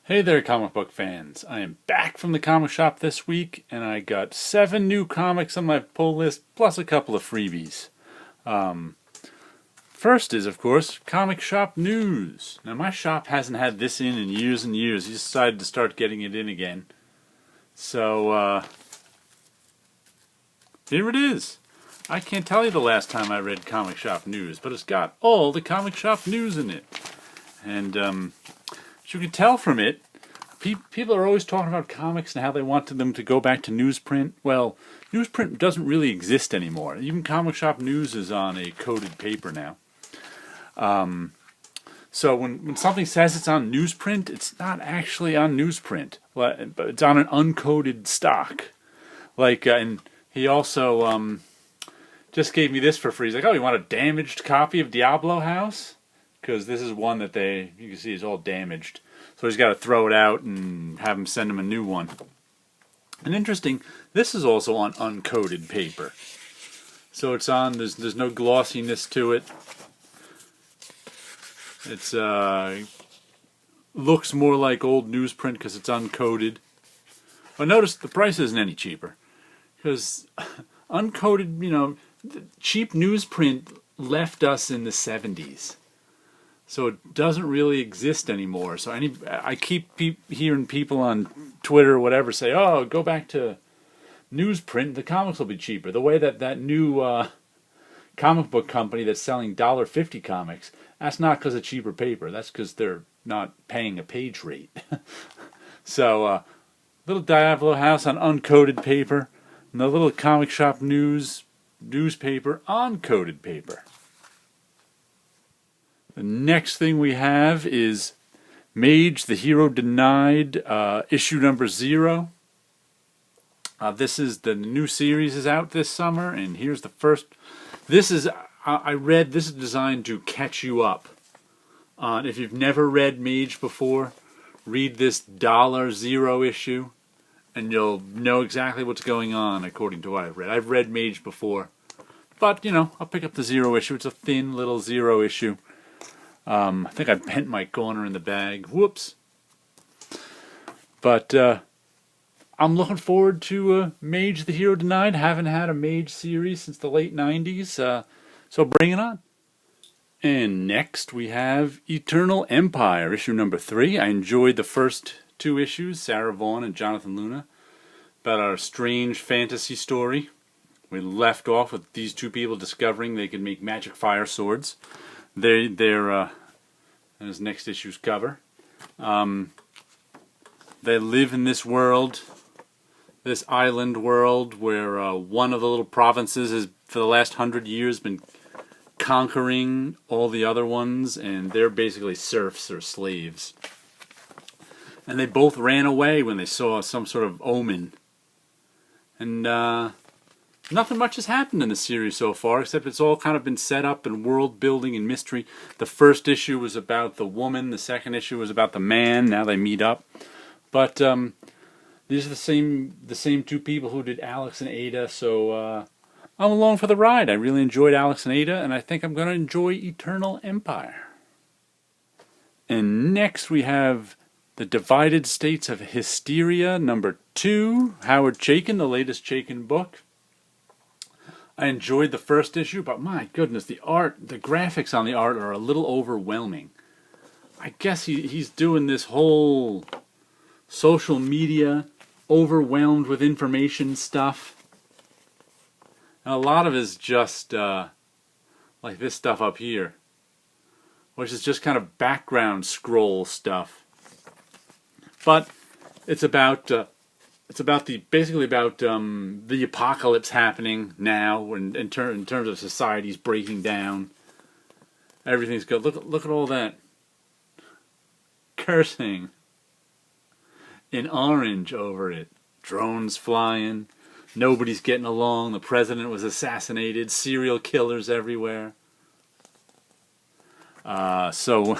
Hey there, comic book fans. I am back from the comic shop this week, and I got 7 new comics on my pull list, plus a couple of freebies. First is, of course, comic shop news. Now, my shop hasn't had this in years and years. He decided to start getting it in again. So, here it is. I can't tell you the last time I read comic shop news, but it's got all the comic shop news in it. And, as you can tell from it, people are always talking about comics and how they want them to go back to newsprint. Well, newsprint doesn't really exist anymore. Even comic shop news is on a coded paper now. So when something says it's on newsprint, it's not actually on newsprint. But it's on an uncoded stock. And he also just gave me this for free. He's like, "Oh, you want a damaged copy of Diablo House?" Because this is one that you can see is all damaged. So he's got to throw it out and have him send him a new one. And interesting, this is also on uncoded paper. So it's on, there's no glossiness to it. It's looks more like old newsprint because it's uncoded. But notice the price isn't any cheaper. Because uncoded, cheap newsprint left us in the 70s. So it doesn't really exist anymore. So I keep hearing people on Twitter or whatever say, "Oh, go back to newsprint. The comics will be cheaper." The way that new comic book company that's selling $1.50 comics, that's not because of cheaper paper. That's because they're not paying a page rate. So little Diablo House on uncoded paper, and the little comic shop newspaper on coded paper. The next thing we have is Mage, the Hero Denied, issue number 0. This is the new series is out this summer, and here's the first. This is designed to catch you up. If you've never read Mage before, read this $0 issue, and you'll know exactly what's going on according to what I've read. I've read Mage before, but I'll pick up the 0 issue. It's a thin little 0 issue. I think I bent my corner in the bag. Whoops. But I'm looking forward to Mage the Hero Denied. Haven't had a Mage series since the late 90s, so bring it on. And next we have Eternal Empire, issue number 3. I enjoyed the first 2 issues, Sarah Vaughan and Jonathan Luna, about our strange fantasy story. We left off with these 2 people discovering they could make magic fire swords. They're as next issue's cover. They live in this world, this island world, where one of the little provinces has, for the last 100 years, been conquering all the other ones, and they're basically serfs or slaves. And they both ran away when they saw some sort of omen. And nothing much has happened in the series so far, except it's all kind of been set up in world building and mystery. The first issue was about the woman, the second issue was about the man. Now they meet up. But these are the same 2 people who did Alex and Ada, so I'm along for the ride. I really enjoyed Alex and Ada, and I think I'm going to enjoy Eternal Empire. And next we have The Divided States of Hysteria, number 2. Howard Chaykin, the latest Chaykin book. I enjoyed the first issue, but my goodness, the graphics on the art are a little overwhelming. I guess he's doing this whole social media, overwhelmed with information stuff. And a lot of it is just like this stuff up here, which is just kind of background scroll stuff. But it's about basically about the apocalypse happening now, and in terms of society's breaking down. Everything's good. Look at all that cursing in orange over it. Drones flying. Nobody's getting along. The president was assassinated. Serial killers everywhere. So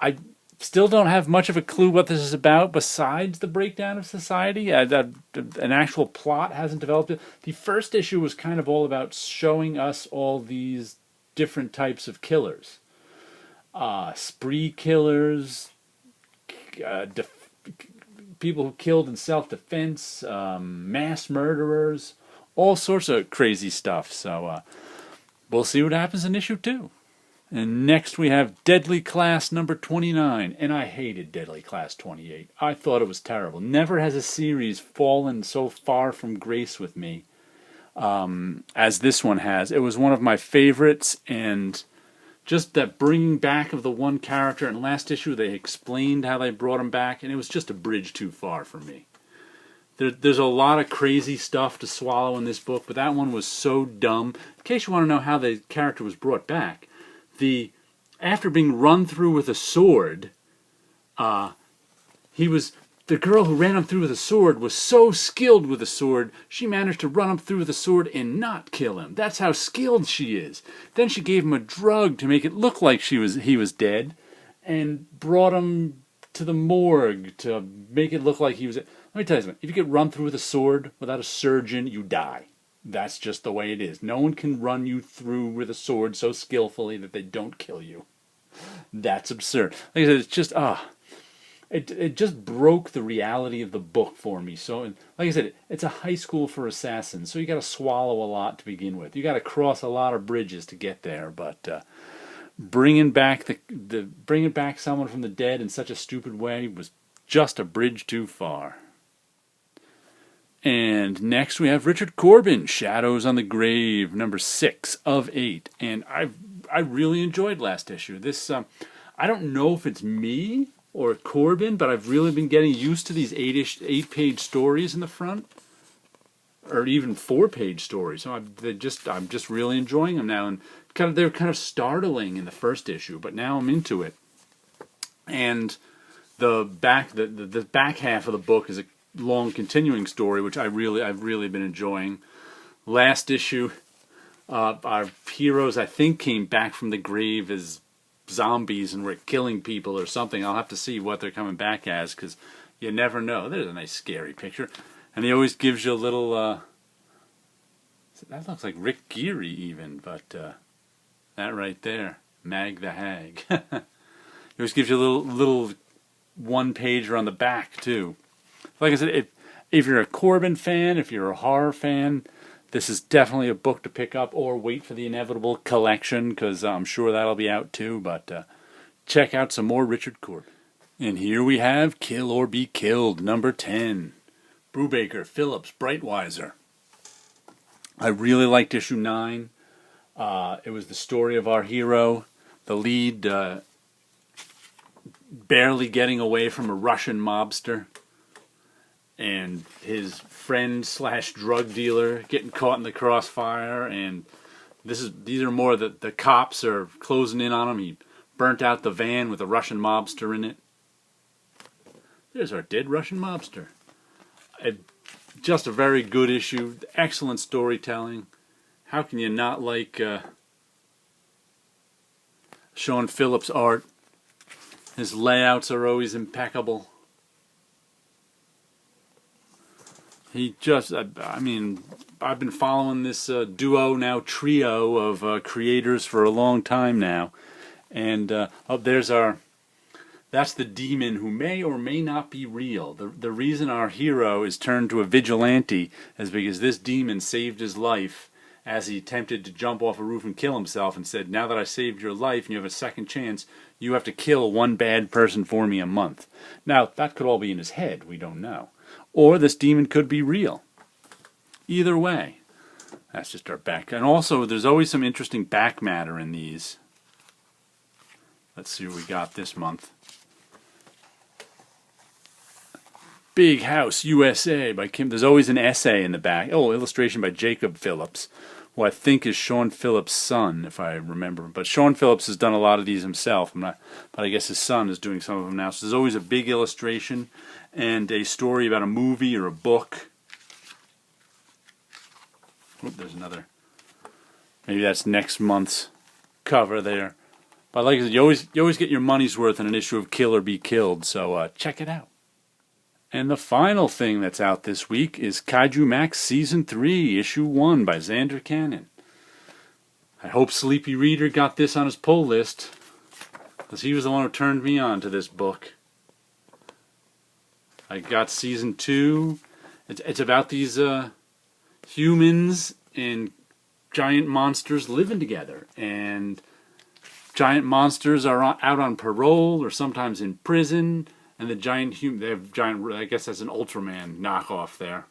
I still don't have much of a clue what this is about besides the breakdown of society. An actual plot hasn't developed. The first issue was kind of all about showing us all these different types of killers. Spree killers, people who killed in self-defense, mass murderers, all sorts of crazy stuff. So we'll see what happens in issue 2. And next we have Deadly Class number 29. And I hated Deadly Class 28. I thought it was terrible. Never has a series fallen so far from grace with me as this one has. It was one of my favorites, and just that bringing back of the one character. In last issue they explained how they brought him back, and it was just a bridge too far for me. There's a lot of crazy stuff to swallow in this book, but that one was so dumb. In case you want to know how the character was brought back, after being run through with a sword, the girl who ran him through with a sword was so skilled with a sword, she managed to run him through with a sword and not kill him. That's how skilled she is. Then she gave him a drug to make it look like he was dead, and brought him to the morgue to make it look like he was. Let me tell you something. If you get run through with a sword without a surgeon, you die. That's just the way it is. No one can run you through with a sword so skillfully that they don't kill you. That's absurd. Like I said, it's just it just broke the reality of the book for me. So, like I said, it's a high school for assassins, so you got to swallow a lot to begin with. You got to cross a lot of bridges to get there. But bringing back bringing back someone from the dead in such a stupid way was just a bridge too far. And next we have Richard Corbin, Shadows on the Grave, number 6 of 8. And I really enjoyed last issue. This I don't know if it's me or Corbin, but I've really been getting used to these 8-page stories in the front, or even 4-page stories. So I'm just really enjoying them now. And they're kind of startling in the first issue, but now I'm into it. And the back half of the book is a long continuing story, which I've really been enjoying. Last issue, our heroes, I think, came back from the grave as zombies and were killing people or something. I'll have to see what they're coming back as, because you never know. There's a nice scary picture, and he always gives you a little that looks like Rick Geary even, but that right there, Mag the Hag. He always gives you a little one-pager on the back too. Like I said, if you're a Corbin fan, if you're a horror fan, this is definitely a book to pick up, or wait for the inevitable collection, because I'm sure that'll be out too. But check out some more Richard Corbin. And here we have Kill or Be Killed, number 10. Brubaker, Phillips, Breitweiser. I really liked issue 9. It was the story of our hero, the lead, barely getting away from a Russian mobster, and his friend / drug dealer getting caught in the crossfire. And these are more the cops are closing in on him. He burnt out the van with a Russian mobster in it. There's our dead Russian mobster. Just a very good issue. Excellent storytelling. How can you not like Sean Phillips' art? His layouts are always impeccable. I mean, I've been following this duo, now trio of creators for a long time now. And that's the demon who may or may not be real. The reason our hero is turned to a vigilante is because this demon saved his life as he attempted to jump off a roof and kill himself, and said, now that I saved your life and you have a second chance, you have to kill one bad person for me a month. Now, that could all be in his head. We don't know. Or this demon could be real. Either way, that's just our back. And also, there's always some interesting back matter in these. Let's see what we got this month. Big House USA by Kim. There's always an essay in the back. Oh, illustration by Jacob Phillips, who I think is Sean Phillips' son, if I remember. But Sean Phillips has done a lot of these himself. But I guess his son is doing some of them now. So there's always a big illustration and a story about a movie or a book. Oop, there's another. Maybe that's next month's cover there. But like I said, you always get your money's worth in an issue of Kill or Be Killed. So check it out. And the final thing that's out this week is Kaiju Max Season 3, Issue 1 by Xander Cannon. I hope Sleepy Reader got this on his pull list, because he was the one who turned me on to this book. I got season 2. It's about these humans and giant monsters living together, and giant monsters are out on parole or sometimes in prison, and the they have giant. I guess that's an Ultraman knockoff there.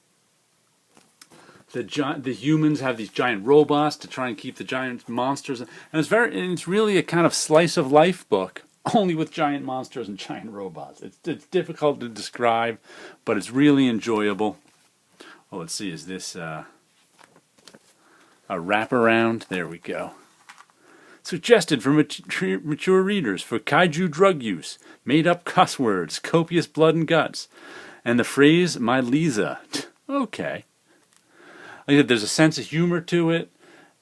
The humans have these giant robots to try and keep the giant monsters, and it's really a kind of slice of life book, only with giant monsters and giant robots. It's difficult to describe, but it's really enjoyable. Oh, let's see, is this a wraparound? There we go. Suggested for mature readers for kaiju drug use, made-up cuss words, copious blood and guts, and the phrase "my Lisa." Okay. Like I said, there's a sense of humor to it.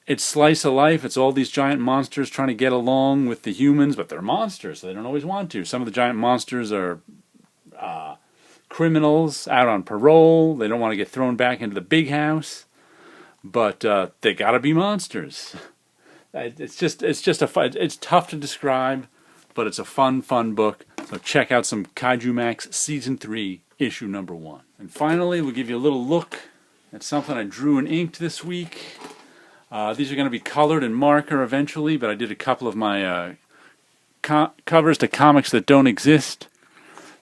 It's slice of life. It's all these giant monsters trying to get along with the humans, but they're monsters, so they don't always want to. Some of the giant monsters are criminals out on parole. They don't want to get thrown back into the big house, but they gotta be monsters. It's tough to describe, but it's a fun book. So check out some Kaiju Max Season 3, Issue number 1. And finally, we'll give you a little look at something I drew and inked this week. These are going to be colored in marker eventually, but I did a couple of my covers to comics that don't exist.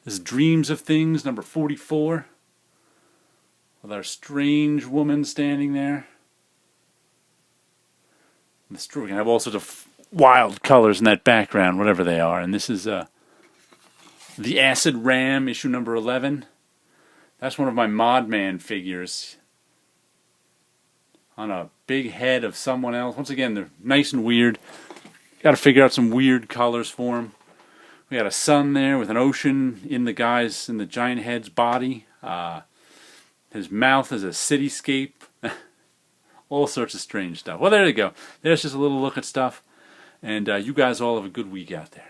This is Dreams of Things, number 44, with our strange woman standing there. It's true, we can have all sorts of wild colors in that background, whatever they are. And this is the Acid Ram, issue number 11. That's one of my Modman figures on a big head of someone else. Once again, they're nice and weird. Got to figure out some weird colors for them. We got a sun there with an ocean in the giant head's body. His mouth is a cityscape. All sorts of strange stuff. Well, there you go. There's just a little look at stuff. And you guys all have a good week out there.